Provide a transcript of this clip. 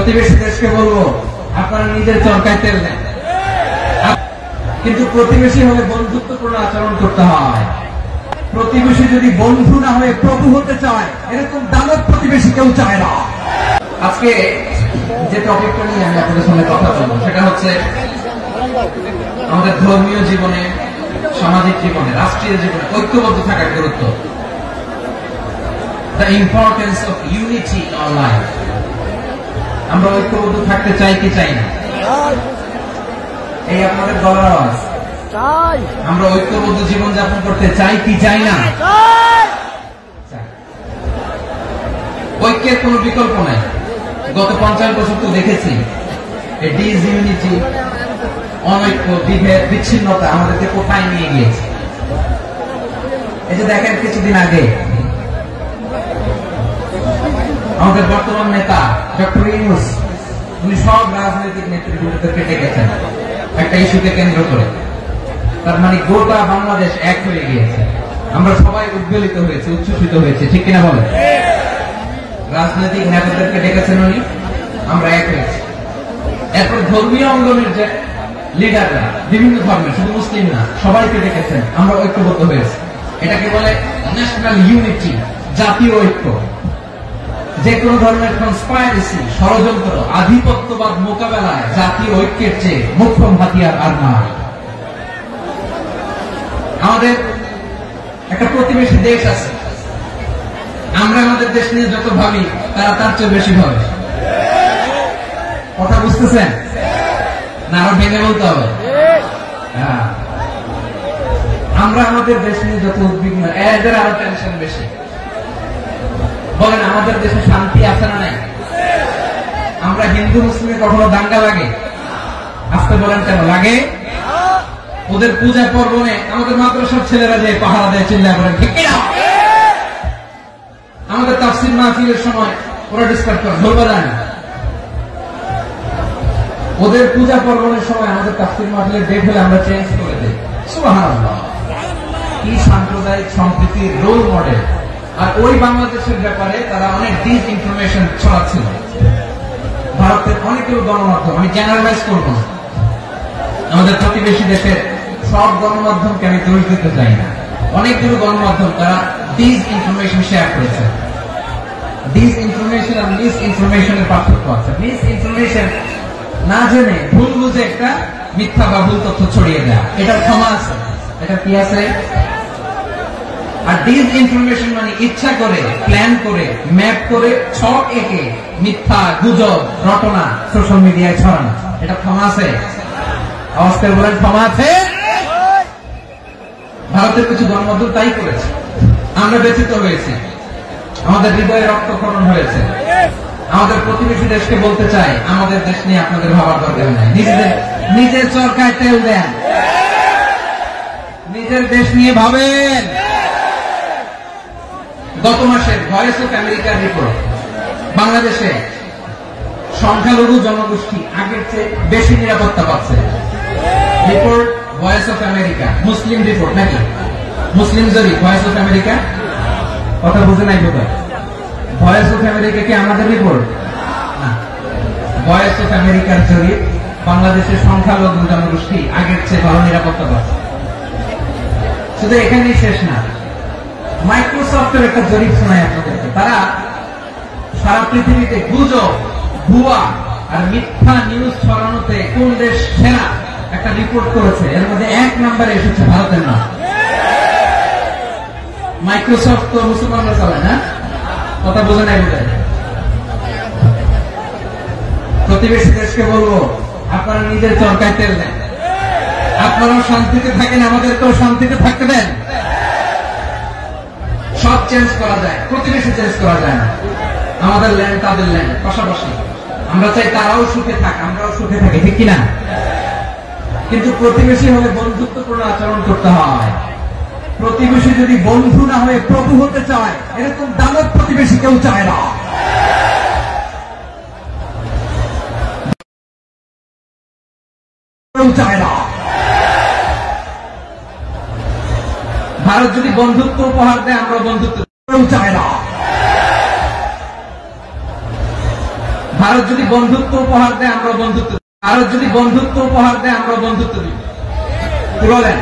প্রতিবেশী দেশকে বলবো আপনারা নিজের চরকায় তেল দেন, কিন্তু প্রতিবেশী হলে বন্ধুত্বপূর্ণ আচরণ করতে হয়। প্রতিবেশী যদি বন্ধু না হয়ে প্রভু হতে চায়, এরকম দানব প্রতিবেশী কেউ চায় না। আজকে যে টপিকটা নিয়ে আমি আপনাদের সঙ্গে কথা বলবো সেটা হচ্ছে আমাদের ধর্মীয় জীবনে, সামাজিক জীবনে, রাষ্ট্রীয় জীবনে ঐক্যবদ্ধ থাকার গুরুত্ব। The importance of unity in our life. আমরা ঐক্যবদ্ধ থাকতে চাই কি চাই না? এই আপনাদের গলার আওয়াজ। আমরা ঐক্যবদ্ধ জীবন যাপন করতে চাই কি চাই না? ঐক্যের কোন বিকল্প নাই। গত 50 বছর তো দেখেছি এই ডিসইউনিটি, অনৈক্য, বিভেদ, বিচ্ছিন্নতা আমাদেরকে কোথায় নিয়ে গিয়েছে। এই যে দেখেন কিছুদিন আগে আমাদের বর্তমান নেতা ডক্টর ইউনূস, উনি সব রাজনৈতিক নেতৃবৃন্দদেরকে ডেকেছেন একটা ইস্যুকে কেন্দ্র করে। তার মানে গোটা বাংলাদেশ এক হয়ে গিয়েছে। আমরা সবাই উদ্বেলিত হয়েছে, উচ্ছ্বসিত হয়েছে, ঠিক কিনা বলেন? রাজনৈতিক নেতাদেরকে ডেকেছেন উনি, আমরা এক হয়েছি। এরপর ধর্মীয় অঙ্গনের যে লিডাররা, বিভিন্ন ধর্মের, শুধু মুসলিম না, সবাইকে ডেকেছেন, আমরা ঐক্যবদ্ধ হয়েছি। এটাকে বলে ন্যাশনাল ইউনিটি, জাতীয় ঐক্য। যে কোন ধরনের কনস্পাইরেসি, ষড়যন্ত্র, আধিপত্যবাদ মোকাবেলায় জাতীয় ঐক্যের চেয়ে মোক্ষম হাতিয়ার আর নাই। আমাদের একটা প্রতিবেশী দেশ আছে, আমরা আমাদের দেশ নিয়ে যত ভাবি তারা তার চেয়ে বেশি ভাবে। কথা বুঝতেছেন না? আরো ভেঙে বলতে হবে। আমরা আমাদের দেশ নিয়ে যত উদ্বিগ্ন, এদের আরো টেনশন বেশি। বলেন আমাদের দেশে শান্তি আছে না নাই? আমরা হিন্দু মুসলিমে কখনো দাঙ্গা লাগে? আসতে বলেন কেন লাগে? ওদের পূজা পর্বণে আমাদের মাদ্রাসার ছেলেরা যে পাহারা দেয়, চিল্লা করেন, ঠিক কিনা? আমাদের তাফসীর মাহফিলের সময় ওরা ডিসকাস করে, ধরবা যায় না। ওদের পূজা পর্বণের সময় আমাদের তাফসীর মাহফিলের ডেট হলে আমরা চেঞ্জ করে দিই। সুবহানাল্লাহ, কি সাম্প্রদায়িক সম্প্রীতির রোল মডেল। আর ওই বাংলাদেশের ব্যাপারে তারা অনেক ডিসইনফরমেশন ছড়াচ্ছিল। ভারতের অনেকগুলো গণমাধ্যম, আমি জেনারেলাইজ করবো না, আমাদের প্রতিবেশী দেশের সব গণমাধ্যমকে আমি দোষ দিতে চাই না, অনেকগুলো গণমাধ্যম তারা ডিসইনফরমেশন শেয়ার করেছে। ডিসইনফরমেশন আর মিস ইনফরমেশনের পার্থক্য আছে। মিস ইনফরমেশন না জেনে ভুল বুঝে একটা মিথ্যা বা ভুল তথ্য ছড়িয়ে দেয়, এটার ক্ষমা আছে, এটা কি আছে। আর ডিসইনফরমেশন মানে ইচ্ছা করে, প্ল্যান করে, ম্যাপ করে, ছক এঁকে মিথ্যা, গুজব, রটনা সোশ্যাল মিডিয়ায় ছড়ানো, এটা ক্ষমা আছে? অবস্থায় বলেন ক্ষমা আছে? ভারতের কিছু গণমাধ্যম তাই করেছে, আমরা ব্যথিত হয়েছি, আমাদের হৃদয়ে রক্তক্ষরণ হয়েছে। আমাদের প্রতিবেশী দেশকে বলতে চাই, আমাদের দেশ নিয়ে আপনাদের ভাবার দরকার নাই, নিজের চরকায় তেল দেন, নিজের দেশ নিয়ে ভাবেন। গত মাসের ভয়েস অফ আমেরিকার রিপোর্ট, বাংলাদেশে সংখ্যালঘু জনগোষ্ঠী আগের চেয়ে বেশি নিরাপত্তা পাচ্ছে। Report voice of America, Muslim report নাকি? মুসলিম জরিপ, ভয়েস অফ আমেরিকা। কথা বুঝে নাই বোধহয়? ভয়েস অফ আমেরিকা কি আমাদের রিপোর্ট না? ভয়েস অফ আমেরিকার জরিপ, বাংলাদেশের সংখ্যালঘু জনগোষ্ঠী আগের চেয়ে ভালো নিরাপত্তা পাচ্ছে। শুধু এখানেই শেষ না, মাইক্রোসফটের একটা জরিপ শোনায় আপনাদেরকে। তারা সারা পৃথিবীতে গুজব, ভুয়া আর মিথ্যা নিউজ ছড়ানোতে কোন দেশ সেরা একটা রিপোর্ট করেছে। এর মধ্যে 1 নম্বরে এসেছে ভারতের নাম। মাইক্রোসফট তো মুসলমানরা চালায় না? কথা বোঝে নাই বোধ হয়। প্রতিবেশী দেশকে বলবো আপনারা নিজের চরকায় তেল দেন, আপনারাও শান্তিতে থাকেন, আমাদেরকেও শান্তিতে থাকতে দেন। সব চেঞ্জ করা যায়, প্রতিবেশী চেঞ্জ করা যায় না। আমাদের ল্যান্ড তাদের ল্যান্ড, পাশাপাশি। আমরা চাই তারাও সুখে থাক, আমরাও সুখে থাকি, ঠিক কিনা? কিন্তু প্রতিবেশী হলে বন্ধুত্বপূর্ণ আচরণ করতে হয়। প্রতিবেশী যদি বন্ধু না হয়ে প্রভু হতে চায়, এরকম দানব প্রতিবেশী কেউ চায় না। কেউ চায় না। ভারত যদি বন্ধুত্ব উপহার দেয়, আমরা বন্ধুত্ব কেউ চায় না। ভারত যদি বন্ধুত্ব উপহার দেয় আমরা বন্ধুত্ব, ভারত যদি বন্ধুত্ব উপহার দেয় আমরা বন্ধুত্ব দিব। কি বলেন?